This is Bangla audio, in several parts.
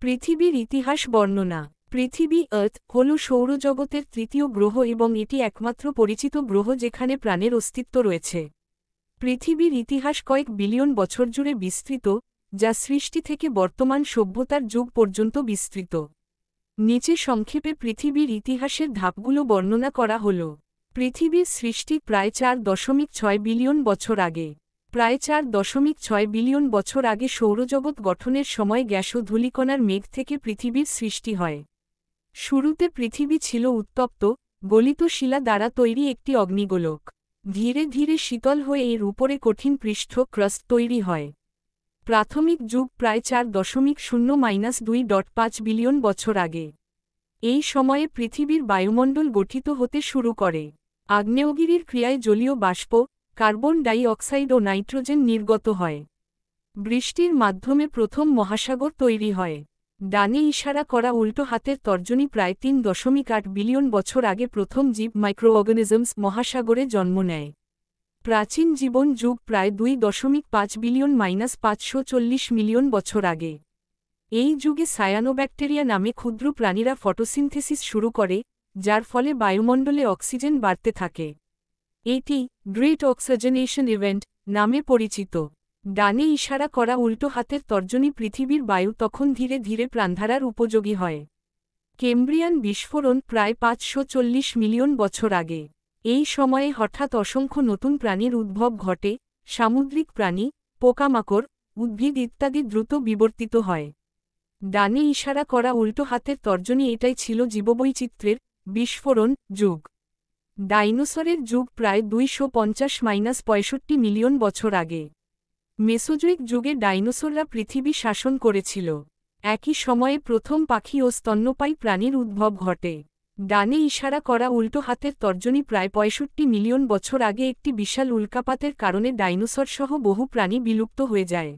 পৃথিবীর ইতিহাস বর্ণনা। পৃথিবী আর্থ হল সৌরজগতের তৃতীয় গ্রহ এবং এটি একমাত্র পরিচিত গ্রহ যেখানে প্রাণের অস্তিত্ব রয়েছে। পৃথিবীর ইতিহাস কয়েক বিলিয়ন বছর জুড়ে বিস্তৃত, যা সৃষ্টি থেকে বর্তমান সভ্যতার যুগ পর্যন্ত বিস্তৃত। নিচে সংক্ষেপে পৃথিবীর ইতিহাসের ধাপগুলো বর্ণনা করা হল। পৃথিবীর সৃষ্টি প্রায় 4.6 বিলিয়ন বছর আগে। প্রায় 4.6 বিলিয়ন বছর আগে সৌরজগৎ গঠনের সময় গ্যাস ও ধূলিকণার মেঘ থেকে পৃথিবীর সৃষ্টি হয়। শুরুতে পৃথিবী ছিল উত্তপ্ত, গলিত শিলা দ্বারা তৈরি একটি অগ্নিগোলক। ধীরে ধীরে শীতল হয়ে এর উপরে কঠিন পৃষ্ঠ ক্রাস্ট তৈরি হয়। প্রাথমিক যুগ প্রায় 4.0-2.5 বিলিয়ন বছর আগে। এই সময়ে পৃথিবীর বায়ুমণ্ডল গঠিত হতে শুরু করে। আগ্নেয়গিরির ক্রিয়ায় জলীয় বাষ্প, কার্বন ডাই অক্সাইড ও নাইট্রোজেন নির্গত হয়। বৃষ্টির মাধ্যমে প্রথম মহাসাগর তৈরি হয়। ডানে ইশারা করা উল্টো হাতের তর্জনী প্রায় 3.8 বিলিয়ন বছর আগে প্রথম জীব মাইক্রোঅর্গানিজমস মহাসাগরে জন্ম নেয়। প্রাচীন জীবন যুগ প্রায় 2.5 বিলিয়ন-540 মিলিয়ন বছর আগে। এই যুগে সায়ানোব্যাকটেরিয়া নামে ক্ষুদ্র প্রাণীরা ফটোসিনথেসিস শুরু করে, যার ফলে বায়ুমণ্ডলে অক্সিজেন বাড়তে থাকে। এটি গ্রেট অক্সিজেনেশন ইভেন্ট নামে পরিচিত। ডানে ইশারা করা উল্টো হাতের তর্জনী পৃথিবীর বায়ু তখন ধীরে ধীরে প্রাণধারার উপযোগী হয়। কেমব্রিয়ান বিস্ফোরণ প্রায় 540 মিলিয়ন বছর আগে। এই সময়ে হঠাৎ অসংখ্য নতুন প্রাণীর উদ্ভব ঘটে, সামুদ্রিক প্রাণী, পোকামাকড়, উদ্ভিদ ইত্যাদি দ্রুত বিবর্তিত হয়। ডানে ইশারা করা উল্টো হাতের তর্জনী এটাই ছিল জীববৈচিত্র্যের বিস্ফোরণ যুগ। ডাইনোসরের যুগ প্রায় 250-65 মিলিয়ন বছর আগে। মেসোজোইক যুগে ডাইনোসররা পৃথিবী শাসন করেছিল। একই সময়ে প্রথম পাখি ও স্তন্যপায়ী প্রাণীর উদ্ভব ঘটে। ডানে ইশারা করা উল্টো হাতের তর্জনী প্রায় 65 মিলিয়ন বছর আগে একটি বিশাল উল্কাপাতের কারণে ডাইনোসরসহ বহু প্রাণী বিলুপ্ত হয়ে যায়।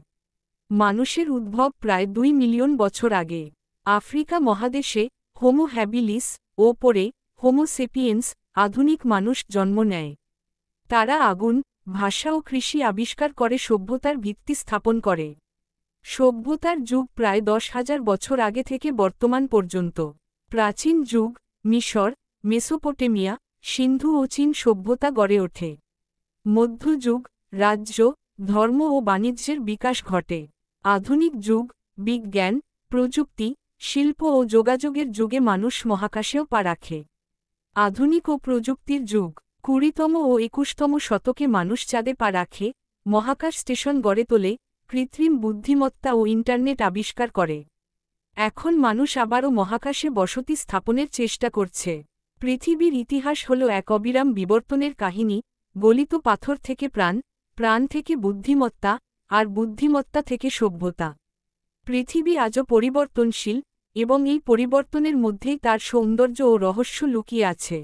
মানুষের উদ্ভব প্রায় 2 মিলিয়ন বছর আগে। আফ্রিকা মহাদেশে হোমো হ্যাবিলিস ও পরে হোমো সেপিয়েন্স আধুনিক মানুষ জন্ম নেয়। তারা আগুন, ভাষা ও কৃষি আবিষ্কার করে সভ্যতার ভিত্তি স্থাপন করে। সভ্যতার যুগ প্রায় 10,000 বছর আগে থেকে বর্তমান পর্যন্ত। প্রাচীন যুগ মিশর, মেসোপটেমিয়া, সিন্ধু ও চীন সভ্যতা গড়ে ওঠে। মধ্যযুগ রাজ্য, ধর্ম ও বাণিজ্যের বিকাশ ঘটে। আধুনিক যুগ বিজ্ঞান, প্রযুক্তি, শিল্প ও যোগাযোগের যুগে মানুষ মহাকাশেও পা রাখে। আধুনিক ও প্রযুক্তির যুগ 20তম ও 21তম শতকে মানুষ চাঁদে পা রাখে, মহাকাশ স্টেশন গড়ে তোলে, কৃত্রিম বুদ্ধিমত্তা ও ইন্টারনেট আবিষ্কার করে। এখন মানুষ আবারও মহাকাশে বসতি স্থাপনের চেষ্টা করছে। পৃথিবীর ইতিহাস হল এক অবিরাম বিবর্তনের কাহিনী, গলিত পাথর থেকে প্রাণ, প্রাণ থেকে বুদ্ধিমত্তা, আর বুদ্ধিমত্তা থেকে সভ্যতা। পৃথিবী আজও পরিবর্তনশীল, এবং এই পরিবর্তনের মধ্যেই তার সৌন্দর্য ও রহস্য লুকিয়ে আছে।